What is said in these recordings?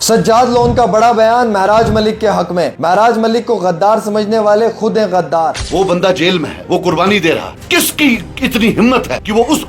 Sajjad loan का बड़ा बयान महराज मलिक के हक में। महराज मलिक को गद्दार समझने वाले खुद हैं गद्दार। वो बंदा जेल में है, वो कुर्बानी दे रहा। किसकी इतनी हिम्मत है कि वो उस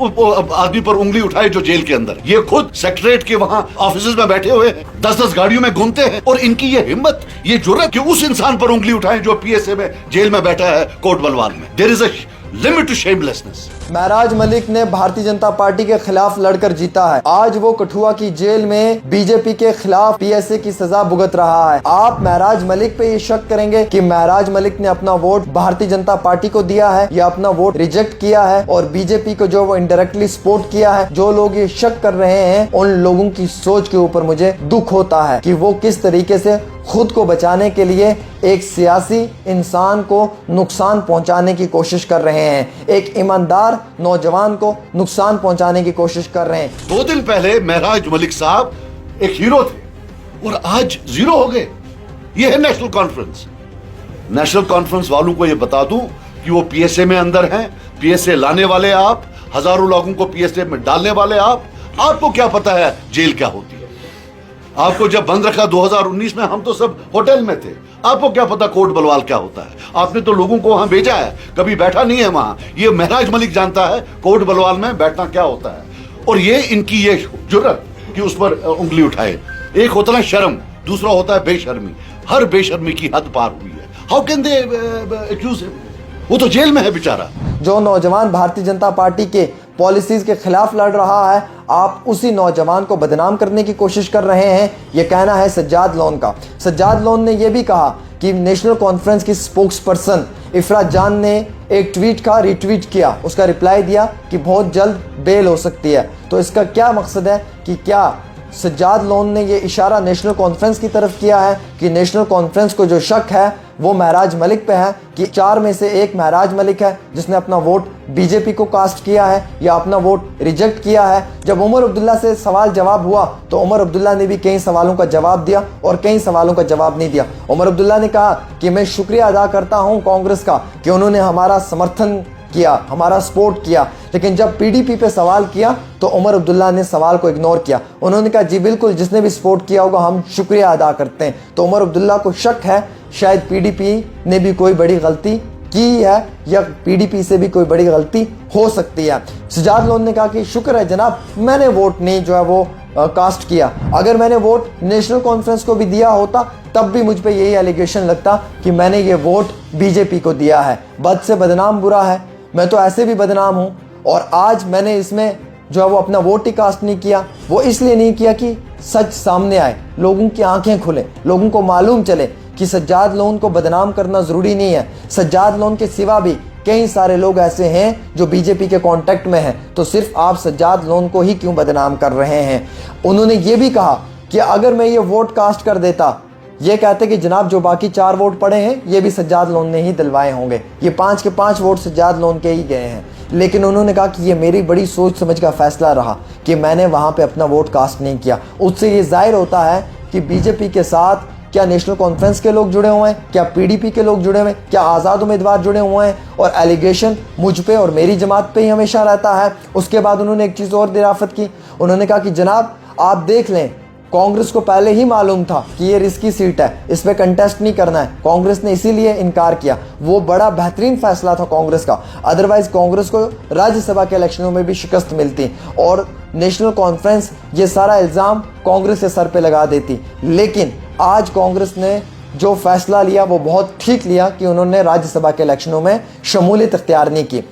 आदमी पर उंगली उठाए जो जेल के अंदर। ये खुद सेक्रेटरीट के वहाँ ऑफिस में बैठे हुए 10-10 गाड़ियों में घूमते हैं और इनकी ये हिम्मत, ये जुर्रत कि उस इंसान पर उंगली उठाए जो पीएसए में जेल में बैठा है कोट बलवाल में। There is a limit to shamelessness. Mehraj Malik ने भारतीय जनता पार्टी के खिलाफ लड़कर जीता है। आज वो कठुआ की जेल में बीजेपी के खिलाफ पीएसए की सजा भुगत रहा है। आप महराज मलिक पे ये शक करेंगे कि महराज मलिक ने अपना वोट भारतीय जनता पार्टी को दिया है या अपना वोट रिजेक्ट किया है और बीजेपी को जो वो इनडायरेक्टली सपोर्ट किया है। जो लोग ये शक कर रहे हैं उन लोगों की सोच के ऊपर मुझे दुख होता है कि वो किस तरीके से खुद को बचाने के लिए एक सियासी इंसान को नुकसान पहुंचाने की कोशिश कर रहे हैं, एक ईमानदार नौजवान को नुकसान पहुंचाने की कोशिश कर रहे हैं। 2 दिन पहले महराज मलिक साहब एक हीरो थे और आज जीरो हो गए। ये है नेशनल कॉन्फ्रेंस। नेशनल कॉन्फ्रेंस वालों को ये बता दूं कि वो पीएसए में अंदर हैं। पीएसए लाने वाले आप, हजारों लोगों को पीएसए में डालने वाले आप। आपको क्या पता है जेल क्या होती है? आपको जब बंद रखा 2019 में, हम तो सब होटल में थे। आपको क्या पता कोट बलवाल क्या होता है? आपने तो लोगों को वहां भेजा है, कभी बैठा नहीं है वहां। ये महराज मलिक जानता है कोट बलवाल में बैठना क्या होता है। और ये इनकी ये जुर्रत कि उस पर उंगली उठाए। एक होता है शर्म, दूसरा होता है बेशर्मी। हर बेशर्मी की हद पार हुई है। How can they accuse him? वो तो जेल में है बेचारा। जो नौजवान भारतीय जनता पार्टी के पॉलिसीज के खिलाफ लड़ रहा है, आप उसी नौजवान को बदनाम करने की कोशिश कर रहे हैं। यह कहना है सज्जाद लोन का। सज्जाद लोन ने यह भी कहा कि नेशनल कॉन्फ्रेंस की स्पोक्स पर्सन इफरात जान ने एक ट्वीट का रिट्वीट किया, उसका रिप्लाई दिया कि बहुत जल्द बेल हो सकती है। तो इसका क्या मकसद है कि क्या सज्जाद लोन ने यह इशारा नेशनल कॉन्फ्रेंस की तरफ किया है कि नेशनल कॉन्फ्रेंस को जो शक है वो महराज मलिक पे है कि 4 में से 1 महराज मलिक है जिसने अपना वोट बीजेपी को कास्ट किया है या अपना वोट रिजेक्ट किया है। जब उमर अब्दुल्ला से सवाल जवाब हुआ तो उमर अब्दुल्ला ने भी कई सवालों का जवाब दिया और कई सवालों का जवाब नहीं दिया। उमर अब्दुल्ला ने कहा कि मैं शुक्रिया अदा करता हूं कांग्रेस का कि उन्होंने हमारा समर्थन किया, हमारा सपोर्ट किया। लेकिन जब पीडीपी पे सवाल किया तो उमर अब्दुल्ला ने सवाल को इग्नोर किया। उन्होंने कहा जी बिल्कुल, जिसने भी सपोर्ट किया होगा हम शुक्रिया अदा करते हैं। तो उमर अब्दुल्ला को शक है शायद पीडीपी ने भी कोई बड़ी गलती की है या पीडीपी से भी कोई बड़ी गलती हो सकती है। सज्जाद लोन ने कहा कि शुक्र है जनाब, मैंने वोट नहीं जो है वो कास्ट किया। अगर मैंने वोट नेशनल कॉन्फ्रेंस को भी दिया होता तब भी मुझ पे यही एलिगेशन लगता कि मैंने ये वोट बीजेपी को दिया है। बद से बदनाम बुरा है, मैं तो ऐसे भी बदनाम हूं। और आज मैंने इसमें जो है वो अपना वोट ही कास्ट नहीं किया। वो इसलिए नहीं किया कि सच सामने आए, लोगों की आंखें खुले, लोगों को मालूम चले कि सज्जाद लोन को बदनाम करना जरूरी नहीं है। सज्जाद लोन के सिवा भी कई सारे लोग ऐसे हैं जो बीजेपी के कांटेक्ट में हैं। तो सिर्फ आप सज्जाद लोन को ही क्यों बदनाम कर रहे हैं? उन्होंने ये भी कहा कि अगर मैं ये वोट कास्ट कर देता, ये कहते कि जनाब जो बाकी 4 वोट पड़े हैं ये भी सज्जाद लोन ने ही दिलवाए होंगे, ये 5 के 5 वोट सज्जाद लोन के ही गए हैं। लेकिन उन्होंने कहा कि ये मेरी बड़ी सोच समझ का फैसला रहा कि मैंने वहां पे अपना वोट कास्ट नहीं किया। उससे ये जाहिर होता है कि बीजेपी के साथ क्या नेशनल कॉन्फ्रेंस के लोग जुड़े हुए हैं, क्या पीडीपी के लोग जुड़े हुए हैं, क्या आज़ाद उम्मीदवार जुड़े हुए हैं। और एलिगेशन मुझ पे और मेरी जमात पे ही हमेशा रहता है। उसके बाद उन्होंने एक चीज़ और दराफत की। उन्होंने कहा कि जनाब आप देख लें, कांग्रेस को पहले ही मालूम था कि ये रिस्की सीट है, इस पे कंटेस्ट नहीं करना है। कांग्रेस ने इसीलिए इनकार किया। वो बड़ा बेहतरीन फैसला था कांग्रेस का। अदरवाइज कांग्रेस को राज्यसभा के इलेक्शनों में भी शिकस्त मिलती और नेशनल कॉन्फ्रेंस ये सारा इल्ज़ाम कांग्रेस के सर पे लगा देती। लेकिन आज कांग्रेस ने जो फैसला लिया वो बहुत ठीक लिया कि उन्होंने राज्यसभा के इलेक्शनों में शमूलियत इख्तियार नहीं की।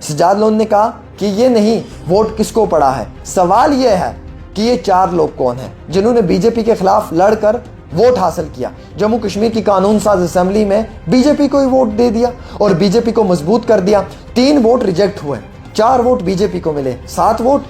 सज्जाद लोन ने कहा कि ये नहीं वोट किसको पड़ा है, सवाल ये है कि ये 4 लोग कौन हैं जिन्होंने बीजेपी के खिलाफ लड़कर वोट हासिल किया। जम्मू कश्मीर की कानून साज असेंबली में बीजेपी को ही वोट दे दिया और बीजेपी को मजबूत कर दिया। 3 वोट रिजेक्ट हुए, 4 वोट बीजेपी को मिले, 7 वोट।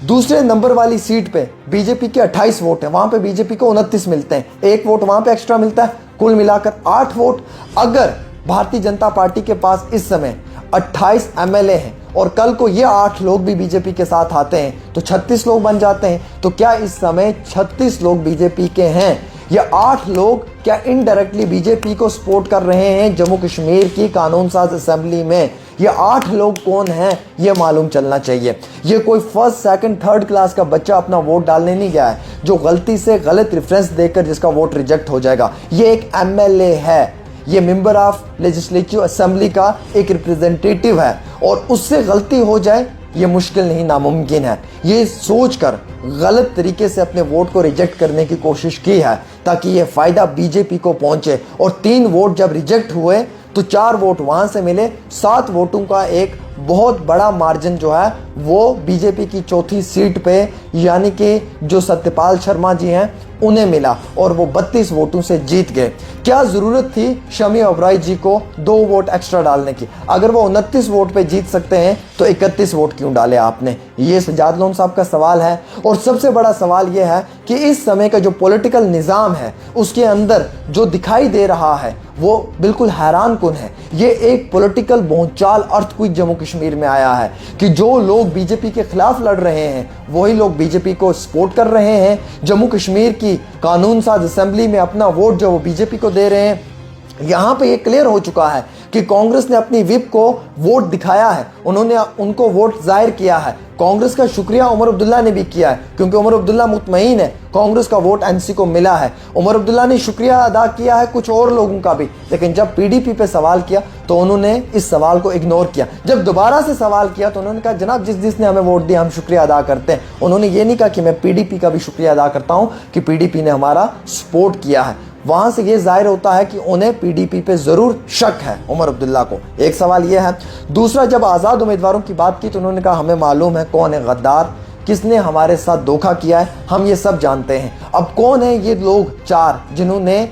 दूसरे नंबर वाली सीट पे बीजेपी के 28 वोट हैं, वहां पे बीजेपी को 29 मिलते हैं, 1 वोट वहां पे एक्स्ट्रा मिलता है, कुल मिलाकर 8 वोट। अगर भारतीय जनता पार्टी के पास इस समय 28 एमएलए हैं और कल को ये 8 लोग भी बीजेपी के साथ आते हैं तो 36 लोग बन जाते हैं। तो क्या इस समय 36 लोग बीजेपी के हैं या 8 लोग क्या इनडायरेक्टली बीजेपी को सपोर्ट कर रहे हैं जम्मू कश्मीर की कानून साज असेंबली में? ये 8 लोग कौन हैं ये मालूम चलना चाहिए। ये कोई फर्स्ट सेकंड थर्ड क्लास का बच्चा अपना वोट डालने नहीं गया है जो गलती से गलत रेफरेंस देकर जिसका वोट रिजेक्ट हो जाएगा। ये एक एमएलए है, ये मेंबर ऑफ लेजिस्लेटिव असेंबली का एक रिप्रेजेंटेटिव है और उससे गलती हो जाए ये मुश्किल नहीं नामुमकिन है। ये सोचकर गलत तरीके से अपने वोट को रिजेक्ट करने की कोशिश की है ताकि ये फायदा बीजेपी को पहुंचे और 3 वोट जब रिजेक्ट हुए तो 4 वोट वहां से मिले, 7 वोटों का एक बहुत बड़ा मार्जिन जो है वो बीजेपी की चौथी सीट पे यानी कि जो सत्यपाल शर्मा जी हैं उन्हें मिला और वो 32 वोटों से जीत गए। क्या जरूरत थी शमी ओबराय जी को 2 वोट एक्स्ट्रा डालने की? अगर वो 29 वोट पे जीत सकते हैं तो 31 वोट क्यों डाले आपने? ये सज्जाद लोन साहब का सवाल है। और सबसे बड़ा सवाल ये है कि इस समय का जो पॉलिटिकल निज़ाम है उसके अंदर जो दिखाई दे रहा है वो बिल्कुल हैरान कुन है। ये एक पॉलिटिकल भूचाल अर्थक्वेक जम्मू कश्मीर में आया है कि जो लोग बीजेपी के खिलाफ लड़ रहे हैं वही लोग बीजेपी को सपोर्ट कर रहे हैं। जम्मू कश्मीर की कानून साज असेंबली में अपना वोट जो वो बीजेपी को दे रहे हैं। यहाँ पे ये क्लियर हो चुका है कि कांग्रेस ने अपनी विप को वोट दिखाया है, उन्होंने उनको वोट जाहिर किया है। कांग्रेस का शुक्रिया उमर अब्दुल्ला ने भी किया है क्योंकि उमर अब्दुल्ला मुतमईन है कांग्रेस का वोट एनसी को मिला है। उमर अब्दुल्ला ने शुक्रिया अदा किया है कुछ और लोगों का भी, लेकिन जब पीडीपी पे सवाल किया तो उन्होंने इस सवाल को इग्नोर किया। जब दोबारा से सवाल किया तो उन्होंने कहा जनाब जिसने हमें वोट दिया हम शुक्रिया अदा करते हैं। उन्होंने ये नहीं कहा कि मैं पीडीपी का भी शुक्रिया अदा करता हूँ कि पीडीपी ने हमारा सपोर्ट किया है। वहां से ये जाहिर होता है कि उन्हें पीडीपी पे जरूर शक है उमर अब्दुल्ला को। एक सवाल ये है। दूसरा, जब आज़ाद उम्मीदवारों की बात की तो उन्होंने कहा हमें मालूम है कौन है गद्दार, किसने हमारे साथ धोखा किया है, हम ये सब जानते हैं। अब कौन है ये लोग 4 जिन्होंने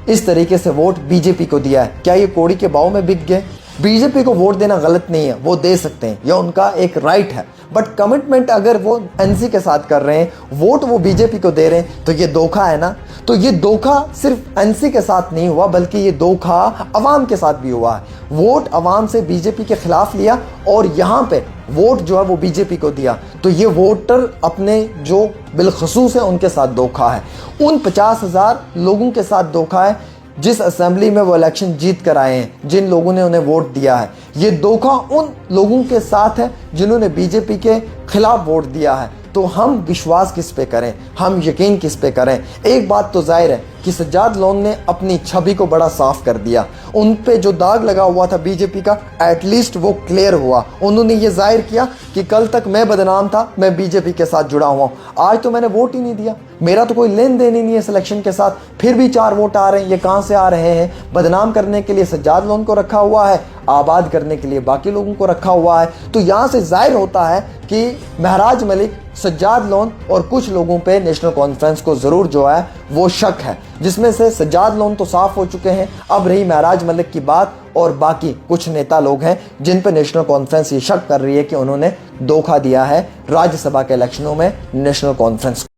इस तरीके से वोट बीजेपी को दिया है? क्या ये कोड़ी के भाव में बिक गए? बीजेपी को वोट देना गलत नहीं है, वो दे सकते हैं, यह उनका एक राइट है। बट कमिटमेंट अगर वो एनसी के साथ कर रहे हैं, वोट वो बीजेपी को दे रहे हैं, तो ये धोखा है ना। तो ये धोखा सिर्फ एनसी के साथ नहीं हुआ बल्कि ये धोखा अवाम के साथ भी हुआ है। वोट अवाम से बीजेपी के खिलाफ लिया और यहाँ पे वोट जो है वो बीजेपी को दिया, तो ये वोटर अपने जो बिलखसूस है उनके साथ धोखा है। उन 50,000 लोगों के साथ धोखा है जिस असेंबली में वो इलेक्शन जीत कर आए हैं, जिन लोगों ने उन्हें वोट दिया है। ये धोखा उन लोगों के साथ है जिन्होंने बीजेपी के खिलाफ वोट दिया है। तो हम विश्वास किस पे करें, हम यकीन किस पे करें? एक बात तो जाहिर है कि सज्जाद लोन ने अपनी छवि को बड़ा साफ कर दिया। उन पे जो दाग लगा हुआ था बीजेपी का एटलीस्ट वो क्लियर हुआ। उन्होंने ये जाहिर किया कि कल तक मैं बदनाम था, मैं बीजेपी के साथ जुड़ा हुआ हूँ, आज तो मैंने वोट ही नहीं दिया, मेरा तो कोई लेन देन ही नहीं है सिलेक्शन के साथ, फिर भी 4 वोट आ रहे हैं। ये कहाँ से आ रहे हैं? बदनाम करने के लिए सज्जाद लोन को रखा हुआ है, आबाद करने के लिए बाकी लोगों को रखा हुआ है। तो यहाँ से जाहिर होता है कि महराज मलिक, सज्जाद लोन और कुछ लोगों पे नेशनल कॉन्फ्रेंस को जरूर जो है वो शक है, जिसमें से सज्जाद लोन तो साफ हो चुके हैं। अब रही महराज मलिक की बात और बाकी कुछ नेता लोग हैं जिन पे नेशनल कॉन्फ्रेंस ये शक कर रही है कि उन्होंने धोखा दिया है राज्यसभा के इलेक्शनों में नेशनल कॉन्फ्रेंस।